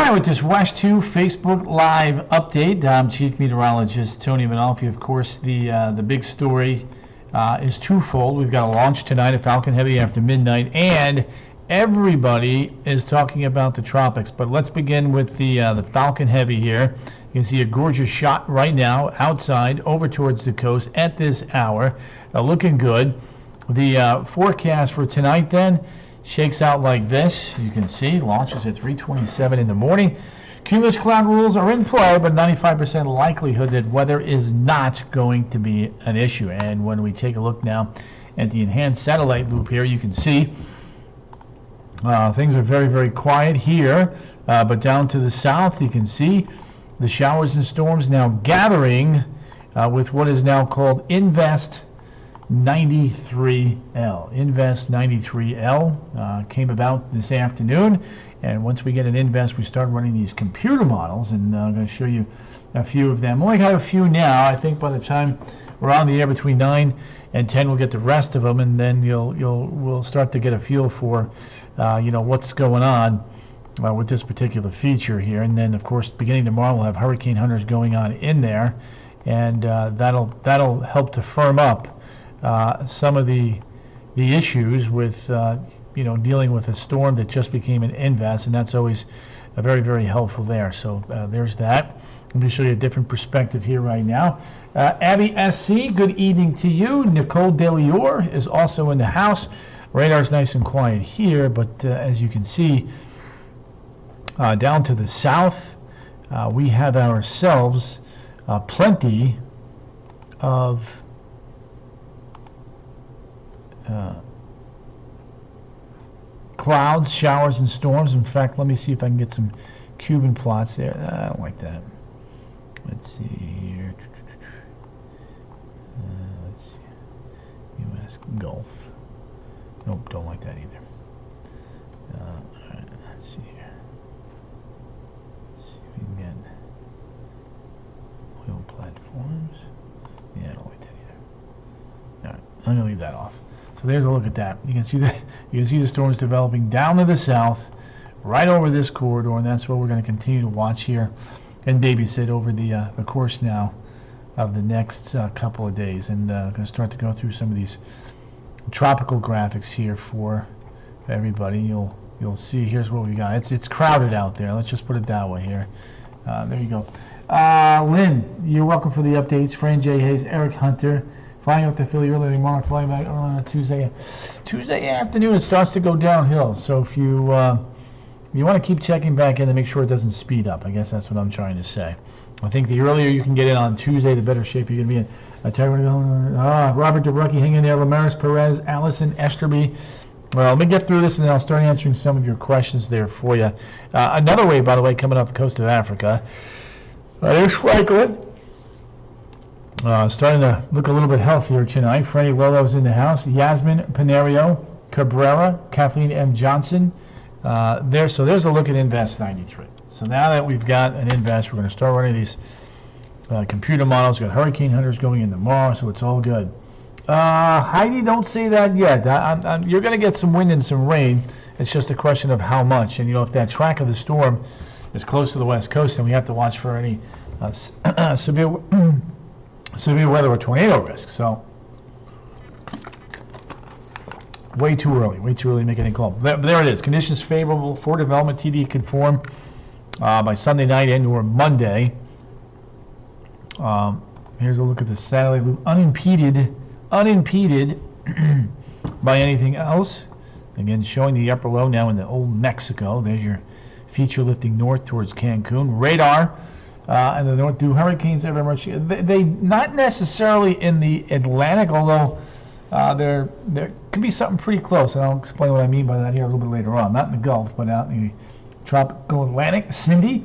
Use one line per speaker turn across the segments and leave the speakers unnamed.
right, with this WESH 2 Facebook Live update, I'm Chief Meteorologist Tony Manalfi. Of course, the big story is twofold. We've got a launch tonight at Falcon Heavy after midnight, and everybody is talking about the tropics. But let's begin with the Falcon Heavy here. You can see a gorgeous shot right now outside over towards the coast at this hour. Looking good. The forecast for tonight then shakes out like this. You can see launches at 3:27 in the morning. Cumulus cloud rules are in play, but 95% likelihood that weather is not going to be an issue. And when we take a look now at the enhanced satellite loop here, you can see things are very, very quiet here. But down to the south, you can see the showers and storms now gathering with what is now called Invest 93L. Invest 93L came about this afternoon, and once we get an Invest, we start running these computer models, and I'm going to show you a few of them. Only got a few now. I think by the time we're on the air between 9 and 10, we'll get the rest of them, and then we'll start to get a feel for what's going on with this particular feature here. And then, of course, beginning tomorrow, we'll have Hurricane Hunters going on in there, and that'll help to firm up some of the issues with dealing with a storm that just became an Invest, and that's always very, very helpful there. So there's that. Let me show you a different perspective here right now. Abby SC, good evening to you. Nicole Delior is also in the house. Radar's nice and quiet here, but as you can see, down to the south, we have ourselves plenty of clouds, showers, and storms. In fact, let me see if I can get some Cuban plots there. I don't like that. Let's see here. Let's see. U.S. Gulf. Nope, don't like that either. All right, let's see here. Let's see if we can get oil platforms. Yeah, I don't like that either. All right, I'm going to leave that off. So there's a look at that. You can see the storms developing down to the south, right over this corridor, and that's what we're going to continue to watch here and babysit over the course now of the next couple of days. And I'm going to start to go through some of these tropical graphics here for everybody. You'll see. Here's what we got. It's crowded out there. Let's just put it that way here. There you go. Lynn, you're welcome for the updates. Fran J. Hayes, Eric Hunter. Flying up to Philly early tomorrow, flying back on a Tuesday afternoon. It starts to go downhill. So if you want to keep checking back in to make sure it doesn't speed up, I guess that's what I'm trying to say. I think the earlier you can get in on Tuesday, the better shape you're going to be in. Robert DeBrucki, hang in there. Lamaris Perez, Allison Esterby. Well, let me get through this, and then I'll start answering some of your questions there for you. Another wave, by the way, coming off the coast of Africa. There's Franklin. Starting to look a little bit healthier tonight. Freddie Lolo's in the house. Yasmin Panerio, Cabrera, Kathleen M. Johnson. So there's a look at Invest 93. So now that we've got an Invest, we're going to start running these computer models. We've got Hurricane Hunters going in tomorrow, so it's all good. Heidi, don't say that yet. You're going to get some wind and some rain. It's just a question of how much. And, if that track of the storm is close to the west coast, then we have to watch for any severe weather or tornado risk. So way too early to make any call. There it is. Conditions favorable for development. TD could form by Sunday night and or Monday. Here's a look at the satellite loop, unimpeded by anything else. Again, showing the upper low now in the old Mexico. There's your feature lifting north towards Cancun. Radar and the north. Do hurricanes ever emerge? They not necessarily in the Atlantic, although there could be something pretty close, and I'll explain what I mean by that here a little bit later on. Not in the Gulf, but out in the tropical Atlantic. Cindy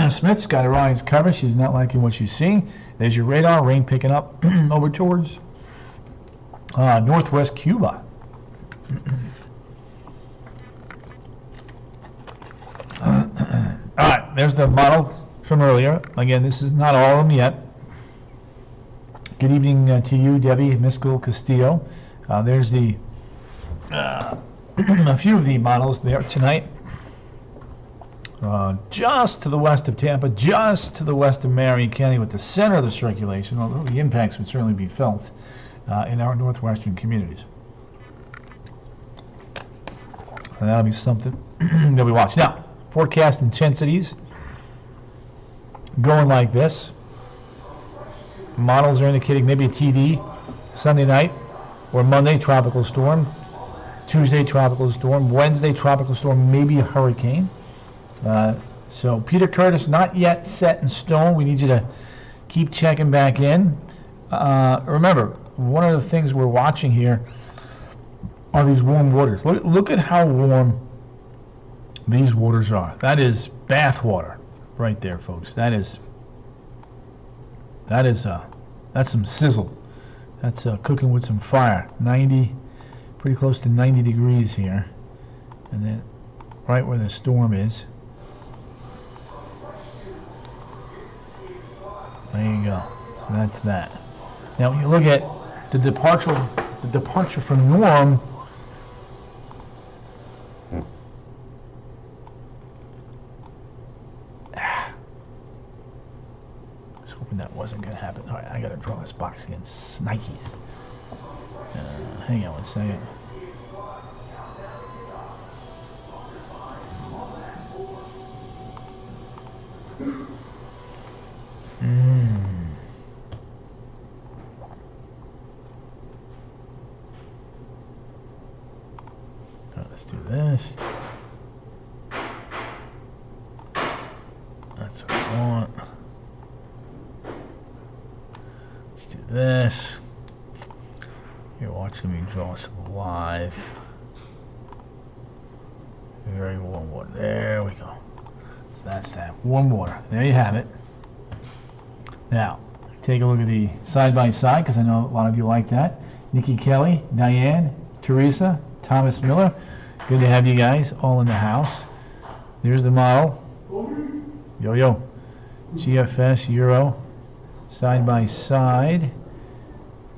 Smith's got Orion's cover. She's not liking what she's seeing. There's your radar. Rain picking up over towards northwest Cuba. All right, there's the model from earlier. Again, this is not all of them yet. Good evening to you, Debbie Miskel Castillo. There's the a few of the models there tonight. just to the west of Tampa, just to the west of Marion County, with the center of the circulation, although the impacts would certainly be felt in our northwestern communities. And that'll be something that we watch. Now, forecast intensities going like this. Models are indicating maybe a TD Sunday night or Monday, tropical storm. Tuesday, tropical storm. Wednesday, tropical storm, maybe a hurricane. So Peter Curtis, not yet set in stone. We need you to keep checking back in. Remember, one of the things we're watching here are these warm waters. Look at how warm these waters are. That is bath water right there, folks. That's some sizzle. That's cooking with some fire. 90, pretty close to 90 degrees here. And then right where the storm is. There you go. So that's that. Now when you look at the departure from norm, that wasn't going to happen. All right, I got to draw this box again. Snikes. Hang on one second. Let's do this. That's what I want. This. You're watching me draw some live. Very warm water. There we go. So that's that. Warm water. There you have it. Now, take a look at the side by side, because I know a lot of you like that. Nikki Kelly, Diane, Teresa, Thomas Miller. Good to have you guys all in the house. There's the model. Yo. GFS Euro. Side by side.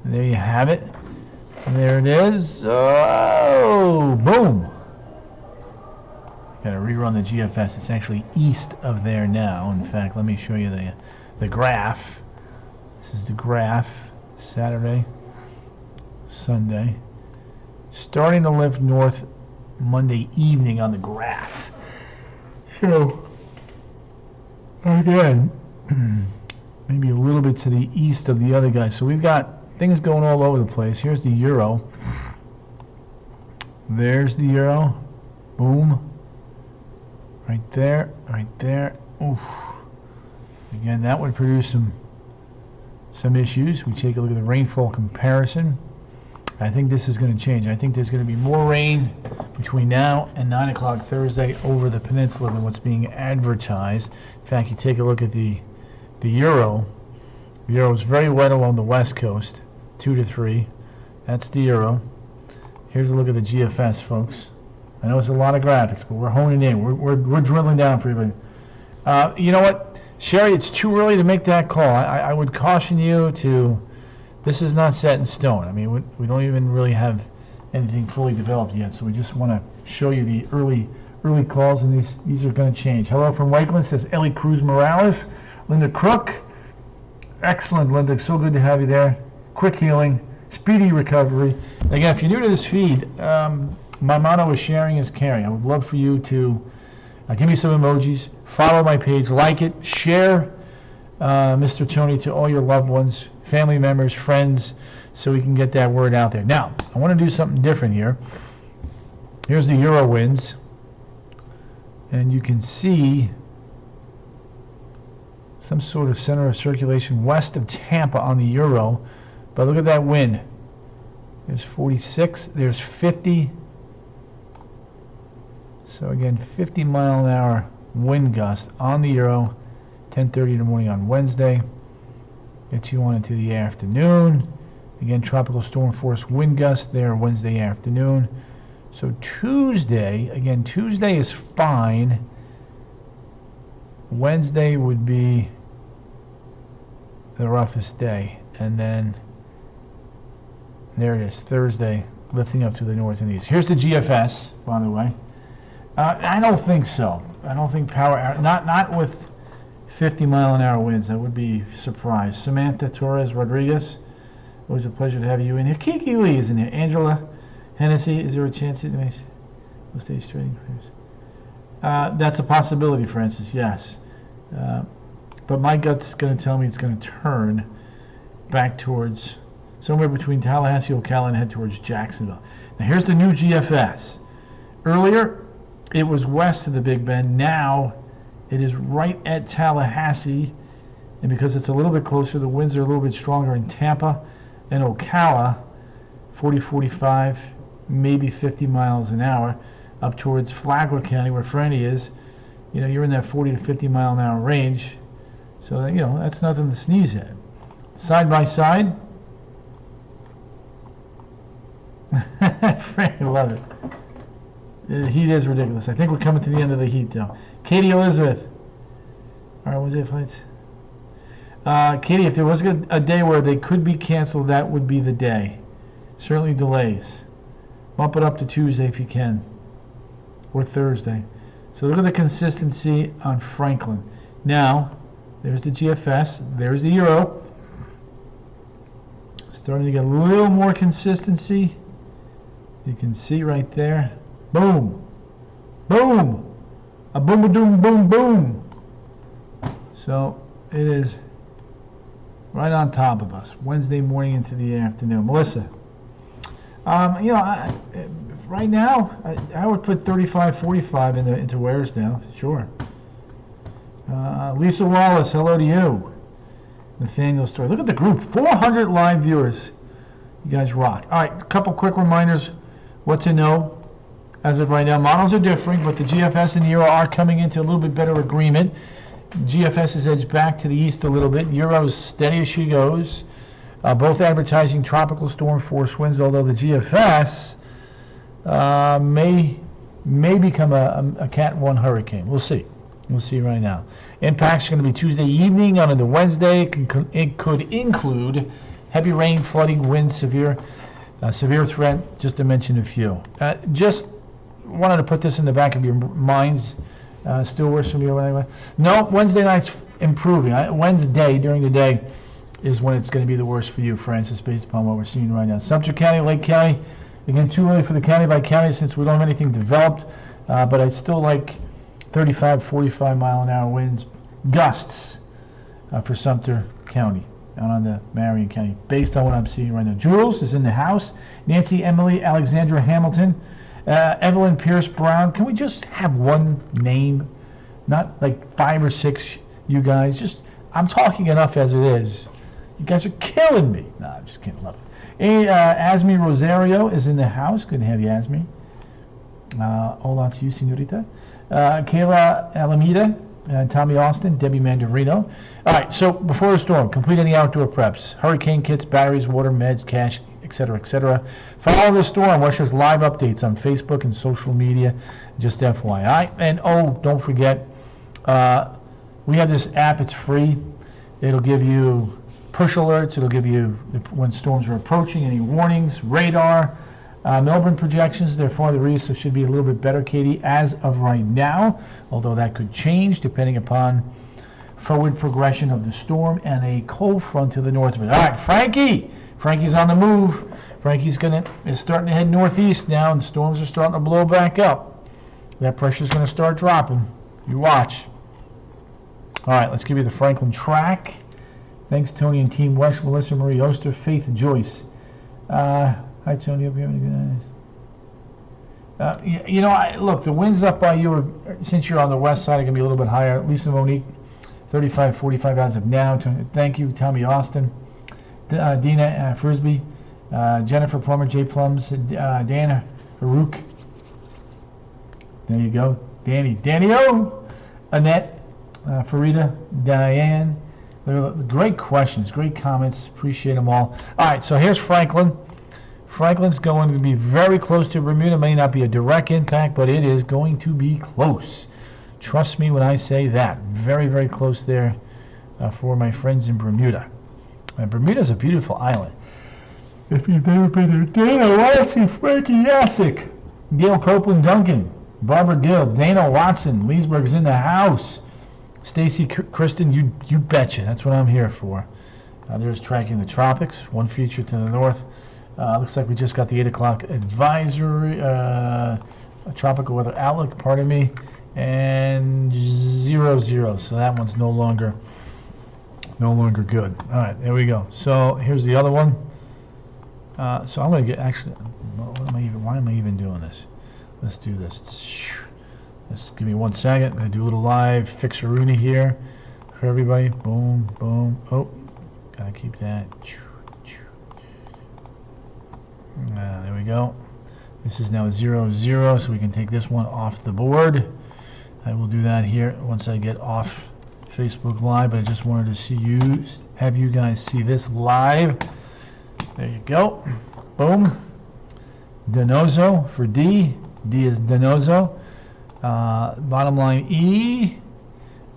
There you have it. And there it is. Oh, boom. Got to rerun the GFS. It's actually east of there now. In fact, let me show you the graph. This is the graph. Saturday, Sunday. Starting to lift north Monday evening on the graph. So, again, maybe a little bit to the east of the other guy. So we've got things going all over the place. Here's the Euro. There's the Euro. Boom. Right there. Right there. Oof. Again, that would produce some issues. We take a look at the rainfall comparison. I think this is going to change. I think there's going to be more rain between now and 9 o'clock Thursday over the peninsula than what's being advertised. In fact, you take a look at the Euro. The Euro is very wet along the west coast, 2 to 3. That's the Euro. Here's a look at the GFS, folks. I know it's a lot of graphics, but we're honing in. We're drilling down for everybody. You know what, Sherry? It's too early to make that call. I would caution you to. This is not set in stone. I mean, we don't even really have anything fully developed yet, so we just want to show you the early calls, and these are going to change. Hello from Lakeland, says Ellie Cruz Morales. Linda Crook. Excellent, Linda. So good to have you there. Quick healing, speedy recovery. Again, if you're new to this feed, my motto is sharing is caring. I would love for you to give me some emojis, follow my page, like it, share Mr. Tony to all your loved ones, family members, friends, so we can get that word out there. Now, I want to do something different here. Here's the Euro winds, and you can see some sort of center of circulation west of Tampa on the Euro. But look at that wind. There's 46, there's 50. So again, 50 mile an hour wind gust on the Euro, 10:30 in the morning on Wednesday. Gets you on into the afternoon. Again, tropical storm force wind gust there Wednesday afternoon. So Tuesday, again, Tuesday is fine. Wednesday would be the roughest day. And then there it is, Thursday, lifting up to the north and east. Here's the GFS, by the way. I don't think so. I don't think power, not with 50-mile-an-hour winds. I would be surprised. Samantha Torres Rodriguez, always a pleasure to have you in here. Kiki Lee is in here. Angela Hennessy, is there a chance it makes stage trading players? That's a possibility, Francis, yes. But my gut's going to tell me it's going to turn back towards somewhere between Tallahassee, Ocala, and head towards Jacksonville. Now here's the new GFS. Earlier, it was west of the Big Bend. Now, it is right at Tallahassee, and because it's a little bit closer, the winds are a little bit stronger in Tampa and Ocala, 40, 45, maybe 50 miles an hour, up towards Flagler County, where Franny is. You know, you're in that 40 to 50 mile an hour range, so you know that's nothing to sneeze at. Side by side, Franny, love it. The heat is ridiculous. I think we're coming to the end of the heat, though. Katie Elizabeth. All right, Wednesday flights. Katie, if there was a day where they could be canceled, that would be the day. Certainly delays. Bump it up to Tuesday if you can, or Thursday. So look at the consistency on Franklin. Now, there's the GFS. There's the Euro. Starting to get a little more consistency. You can see right there. Boom. Boom. A boom-a-doom, boom, boom. So it is right on top of us. Wednesday morning into the afternoon. Melissa. You know, right now, I would put 35, 45 into wares now. Sure. Lisa Wallace, hello to you. Nathaniel Story. Look at the group. 400 live viewers. You guys rock. All right, a couple quick reminders. What to know. As of right now, models are differing, but the GFS and the Euro are coming into a little bit better agreement. GFS has edged back to the east a little bit. Euro is steady as she goes. Both advertising tropical storm force winds, although the GFS may become a Cat 1 hurricane. We'll see. We'll see right now. Impacts are going to be Tuesday evening on into Wednesday. It could include heavy rain, flooding, wind, severe threat, just to mention a few. Just wanted to put this in the back of your minds. Still worse from you anyway. No, Wednesday night's improving. Wednesday during the day is when it's going to be the worst for you, Francis, based upon what we're seeing right now. Sumter County, Lake County, again, too early for the county by county since we don't have anything developed, but I'd still like 35, 45 mile an hour winds, gusts for Sumter County out on the Marion County, based on what I'm seeing right now. Jules is in the house. Nancy, Emily, Alexandra Hamilton, Evelyn Pierce Brown. Can we just have one name? Not like 5 or 6, you guys. Just, I'm talking enough as it is. You guys are killing me. No, I'm just kidding. Love it. Hey, Asmi Rosario is in the house. Good to have you, Asmi. Hola to you, senorita. Kayla Alameda, Tommy Austin, Debbie Mandarino. All right, so before the storm, complete any outdoor preps. Hurricane kits, batteries, water, meds, cash, etc., etc. Follow the storm. Watch us live updates on Facebook and social media, just FYI. And oh, don't forget, we have this app. It's free. It'll give you push alerts. It'll give you when storms are approaching, any warnings, radar. Melbourne projections, they're farther east, so should be a little bit better, Katie, as of right now, although that could change depending upon forward progression of the storm and a cold front to the north of it. All right, Frankie. Frankie's on the move. Frankie's is starting to head northeast now, and the storms are starting to blow back up. That pressure's going to start dropping. You watch. All right, let's give you the Franklin track. Thanks, Tony and Team West, Melissa Marie Oster, Faith Joyce. Hi, Tony. Hope you're having a good night. You know, look, the winds up by you, since you're on the west side, are going to be a little bit higher. Lisa Monique, 35, 45 as of now. Thank you, Tommy Austin. Dina Frisbee, Jennifer Plummer, J. Plums, Dana Harouk. There you go. Danny O. Annette, Farida, Diane. Great questions, great comments. Appreciate them all. All right, so here's Franklin. Franklin's going to be very close to Bermuda. May not be a direct impact, but it is going to be close. Trust me when I say that. Very, very close there for my friends in Bermuda. Bermuda's a beautiful island. If you've never been there, Dana, I want to see Frankie Yasik, Gail Copeland Duncan. Barbara Gill, Dana Watson, Leesburg's in the house. Stacy Kristen, you betcha. That's what I'm here for. There's tracking the tropics. One feature to the north. Looks like we just got the 8 o'clock advisory, tropical weather outlook, pardon me, and 0-0. So that one's no longer good. All right, there we go. So here's the other one. So I'm going to get, actually, why am I even doing this? Let's do this. Just give me 1 second. I'm going to do a little live fixer-rooney here for everybody. Boom, boom. Oh, gotta keep that. There we go. This is now 0-0, so we can take this one off the board. I will do that here once I get off Facebook Live, but I just wanted to have you guys see this live. There you go. Boom. Denozo for D. D is Denozo. Bottom line E.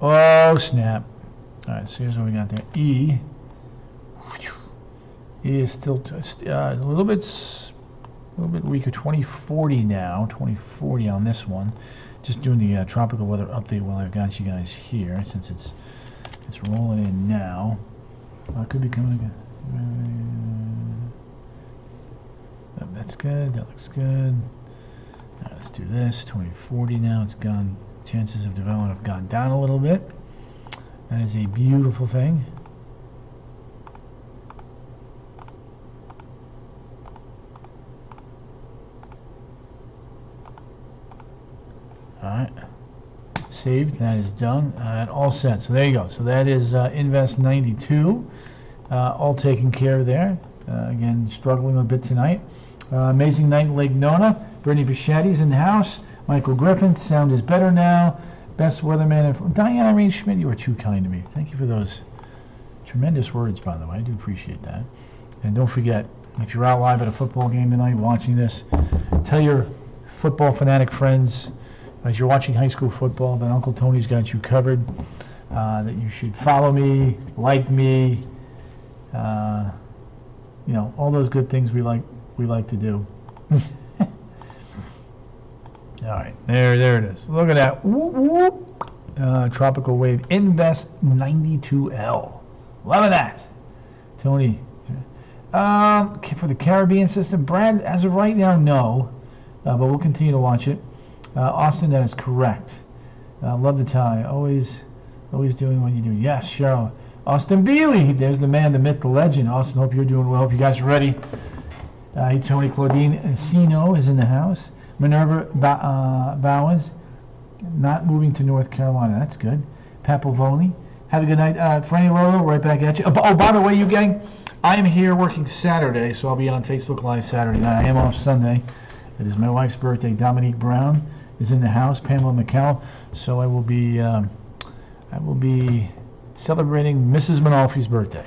Oh, snap. All right, so here's what we got there. E. E is still a little bit weaker. 2040 now. 2040 on this one. Just doing the tropical weather update while I've got you guys here, since it's rolling in now. Could be coming again. That's good. That looks good. Right, let's do this. 2040 now. It's gone. Chances of development have gone down a little bit. That is a beautiful thing. Alright, saved, that is done, and all set. So there you go. So that is Invest 92, all taken care of there. Again, struggling a bit tonight. Amazing night in Lake Nona. Brittany Vichetti's in the house. Michael Griffin, sound is better now. Best weatherman. Diana Reed Schmidt, you are too kind to me. Thank you for those tremendous words, by the way. I do appreciate that. And don't forget, if you're out live at a football game tonight watching this, tell your football fanatic friends, as you're watching high school football, that Uncle Tony's got you covered, that you should follow me, like me, you know, all those good things we like to do. All right, there it is. Look at that. Whoop, whoop. Tropical wave Invest 92L. Love that. Tony. For the Caribbean system, Brad, as of right now, no. But we'll continue to watch it. Austin, that is correct. Love the tie. Always doing what you do. Yes, Cheryl. Austin Bealey. There's the man, the myth, the legend. Austin, hope you're doing well. Hope you guys are ready. Hey, Tony Claudine Sino is in the house. Minerva Bowens, not moving to North Carolina. That's good. Papavoni. Have a good night. Franny Lolo, right back at you. Oh, by the way, you gang, I am here working Saturday, so I'll be on Facebook Live Saturday night. I am off Sunday. It is my wife's birthday. Dominique Brown is in the house. Pamela McCall. So I will be celebrating Mrs. Manalfi's birthday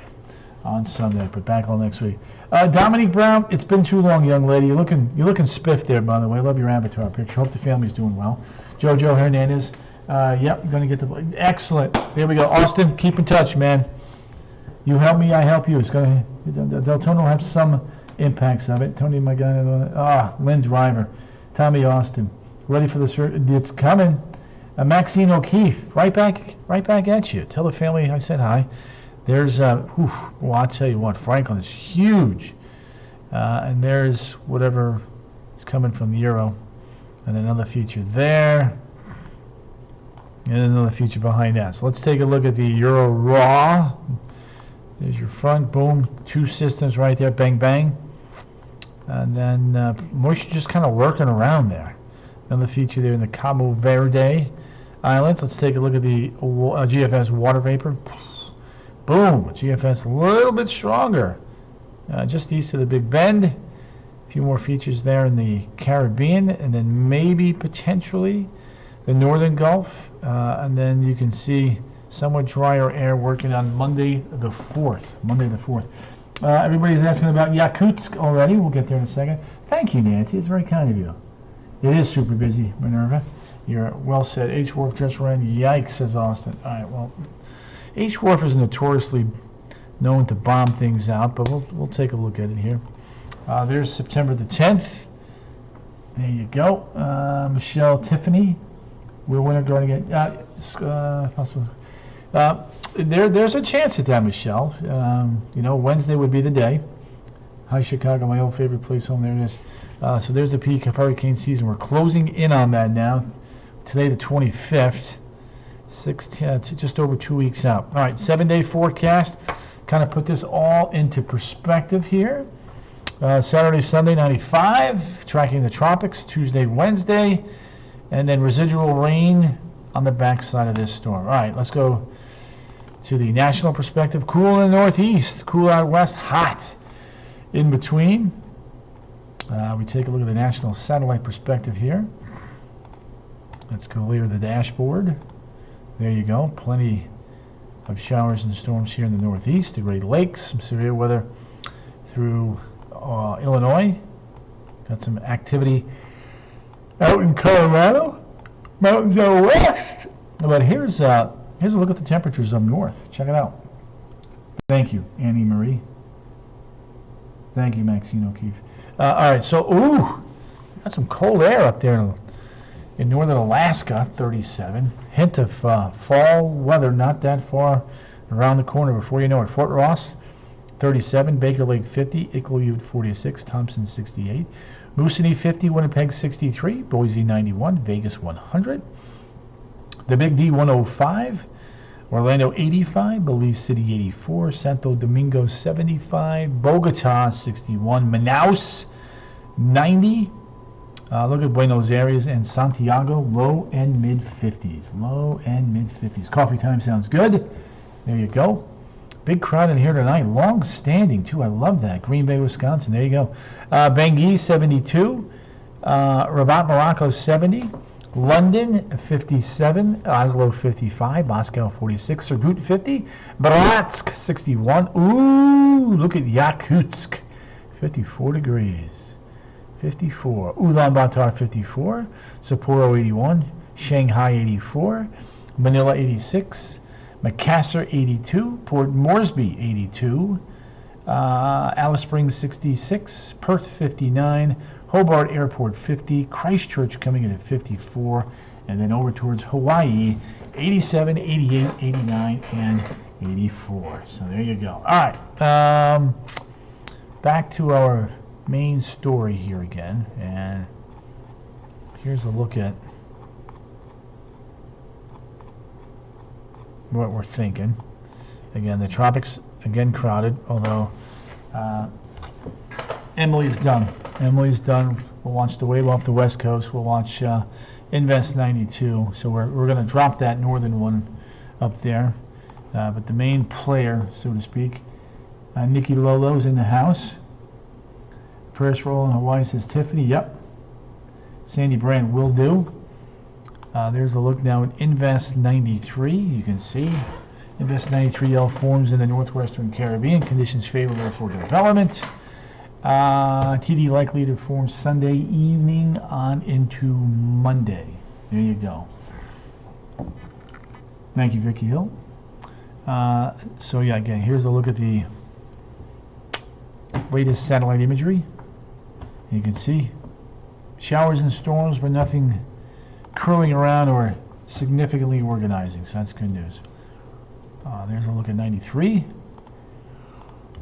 on Sunday, but back all next week. Dominique Brown, it's been too long, young lady. You're looking spiffed there, by the way. Love your avatar picture. Hope the family's doing well. Jojo Hernandez. Yep, going to get the excellent. There we go. Austin, keep in touch, man. You help me, I help you. It's going to Deltona will have some impacts of it. Tony, my guy. Lynn Driver, Tommy Austin, ready for the search. It's coming. Maxine O'Keefe, right back at you. Tell the family I said hi. There's well, I'll tell you what, Franklin is huge, and there's whatever is coming from the Euro, and another feature there, and another feature behind that. So let's take a look at the Euro Raw. There's your front, boom, 2 systems right there, bang bang, and then moisture just kind of lurking around there. Another feature there in the Cabo Verde Islands. Let's take a look at the GFS water vapor. Boom, GFS a little bit stronger, just east of the Big Bend. A few more features there in the Caribbean, and then maybe potentially the Northern Gulf, and then you can see somewhat drier air working on Monday the 4th. Everybody's asking about Yakutsk already. We'll get there in a second. Thank you, Nancy. It's very kind of you. It is super busy, Minerva. You're well said. H. Wharf just ran. Yikes, says Austin. All right, well, H. Wharf is notoriously known to bomb things out, but we'll take a look at it here. There's September the 10th. There you go. Michelle Tiffany. We're winner going to get possible. There's a chance at that, Michelle. Wednesday would be the day. Hi, Chicago, my old favorite place home. There it is. So there's the peak of hurricane season. We're closing in on that now. Today, the 25th. Just over 2 weeks out. All right, 7-day forecast. Kind of put this all into perspective here. Saturday, Sunday, 95. Tracking the tropics. Tuesday, Wednesday. And then residual rain on the backside of this storm. All right, let's go to the national perspective. Cool in the northeast, cool out west, hot in between. We take a look at the national satellite perspective here. Let's go clear the dashboard. There you go. Plenty of showers and storms here in the northeast, the Great Lakes, some severe weather through Illinois. Got some activity out in Colorado, mountains out west. But here's a look at the temperatures up north. Check it out. Thank you, Annie Marie. Thank you, Maxine O'Keefe. All right, so got some cold air up there in northern Alaska, 37. Hint of fall weather not that far around the corner before you know it. Fort Ross, 37. Baker Lake, 50. Iqaluit, 46. Thompson, 68. Moosonee, 50. Winnipeg, 63. Boise, 91. Vegas, 100. The Big D, 105. Orlando, 85. Belize City, 84. Santo Domingo, 75. Bogota, 61. Manaus, 90. Look at Buenos Aires and Santiago, low and mid 50s. Low and mid 50s. Coffee time sounds good. There you go. Big crowd in here tonight. Long standing, too. I love that. Green Bay, Wisconsin. There you go. Bangui, 72. Rabat, Morocco, 70. London, 57. Oslo, 55. Moscow, 46. Surgut, 50. Bratsk, 61. Ooh, look at Yakutsk, 54 degrees. 54. Ulaanbaatar, 54. Sapporo, 81. Shanghai, 84. Manila, 86. Makassar, 82. Port Moresby, 82. Alice Springs, 66. Perth, 59. Hobart Airport, 50. Christchurch coming in at 54. And then over towards Hawaii, 87, 88, 89, and 84. So there you go. All right. Back to our main story here again. And here's a look at what we're thinking. Again, the tropics, again, crowded, although Emily's done. Emily's done. We'll launch the wave off the West Coast. We'll launch Invest 92. So we're going to drop that northern one up there. But the main player, so to speak, Nikki Lolo's in the house. Press roll in Hawaii says Tiffany. Yep. Sandy Brand will do. There's a look now at Invest 93. You can see Invest 93L forms in the Northwestern Caribbean. Conditions favorable for development. TD likely to form Sunday evening on into Monday. There you go. Thank you, Vicky Hill. So yeah, again, here's a look at the latest satellite imagery. You can see showers and storms, but nothing curling around or significantly organizing, so that's good news. There's a look at 93.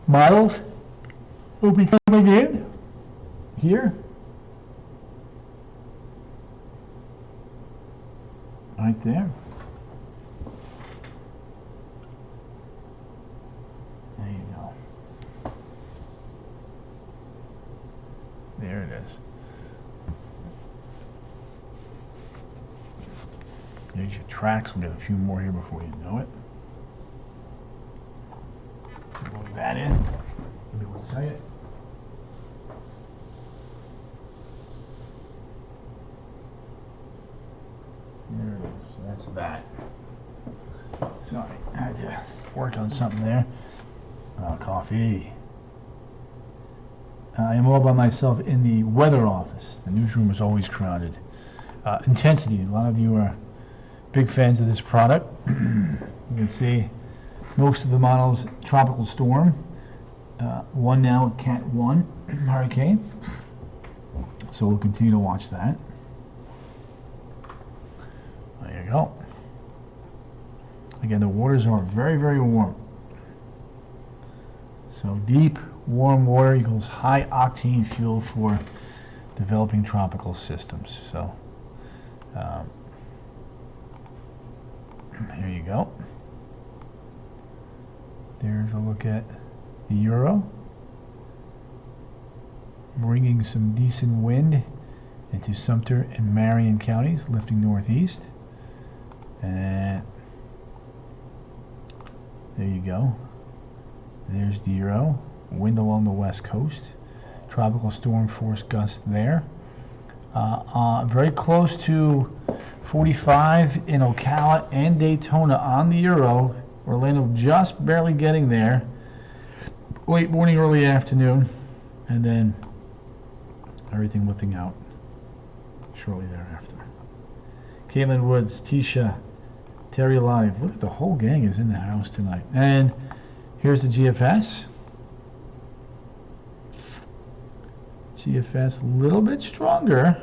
Models will be coming in here. Right there. There you go. There it is. There's your tracks. We'll get a few more here before you know it. Plug that in. Give me 1 second. There it is. So that's that. Sorry, I had to work on something there. Coffee. I am all by myself in the weather office. The newsroom is always crowded. Intensity. A lot of you are big fans of this product. You can see most of the models tropical storm. One now, Cat 1 hurricane. So we'll continue to watch that. There you go. Again, the waters are very, very warm. So deep, warm water equals high octane fuel for developing tropical systems. So there you go. There's a look at the Euro, bringing some decent wind into Sumter and Marion counties, lifting northeast. And there you go. There's the Euro. Wind along the west coast. Tropical storm force gust there. Very close to 45 in Ocala and Daytona on the Euro. Orlando just barely getting there. Late morning, early afternoon. And then everything lifting out shortly thereafter. Caitlin Woods, Tisha, Terry Live. Look, the whole gang is in the house tonight. And here's the GFS. GFS a little bit stronger.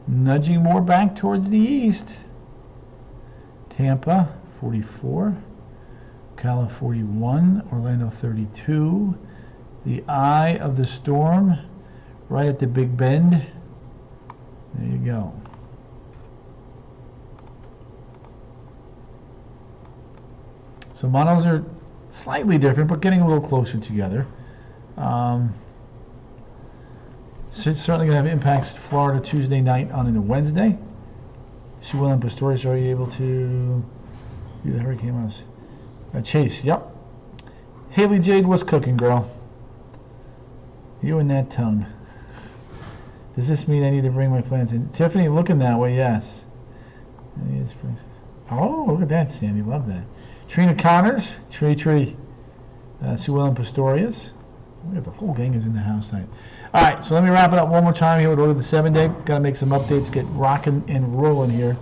Nudging more back towards the east. Tampa, 44. Ocala, 41. Orlando, 32. The eye of the storm, right at the Big Bend. There you go. So models are slightly different, but getting a little closer together. So it's certainly going to have impacts to Florida Tuesday night on into Wednesday. Sue Ellen Pistorius, are you able to do the hurricane mouse? Chase, yep. Haley Jade, what's cooking, girl? You and that tongue. Does this mean I need to bring my plants in? Tiffany, looking that way, yes. Oh, look at that, Sandy. Love that. Trina Connors, Tree. Sue Ellen Pistorius. Look at the whole gang is in the house tonight. All right, so let me wrap it up one more time here with Order the 7-Day. Got to make some updates, get rocking and rolling here.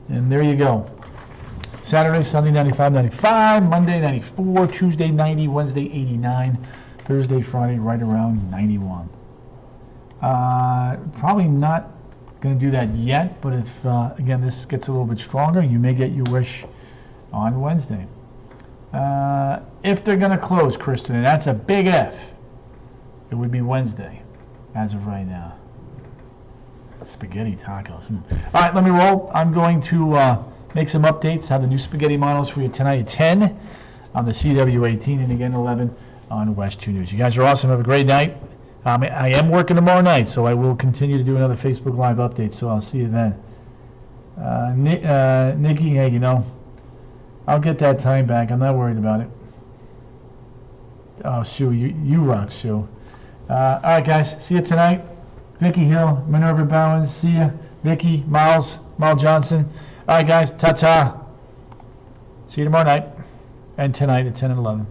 And there you go. Saturday, Sunday, 95, 95. Monday, 94. Tuesday, 90. Wednesday, 89. Thursday, Friday, right around 91. Probably not going to do that yet, but if, again, this gets a little bit stronger, you may get your wish on Wednesday. If they're going to close, Kristen, and that's a big if, it would be Wednesday, as of right now. Spaghetti tacos. All right, let me roll. I'm going to make some updates, have the new spaghetti models for you tonight at 10 on the CW18 and again 11 on West 2 News. You guys are awesome. Have a great night. I am working tomorrow night, so I will continue to do another Facebook Live update, so I'll see you then. Nikki, hey, you know, I'll get that time back. I'm not worried about it. Oh, Sue, you rock, Sue. All right, guys, see you tonight. Vicky Hill, Minerva Bowens, see ya. Vicky, Miles Johnson. All right, guys, ta-ta. See you tomorrow night and tonight at 10 and 11.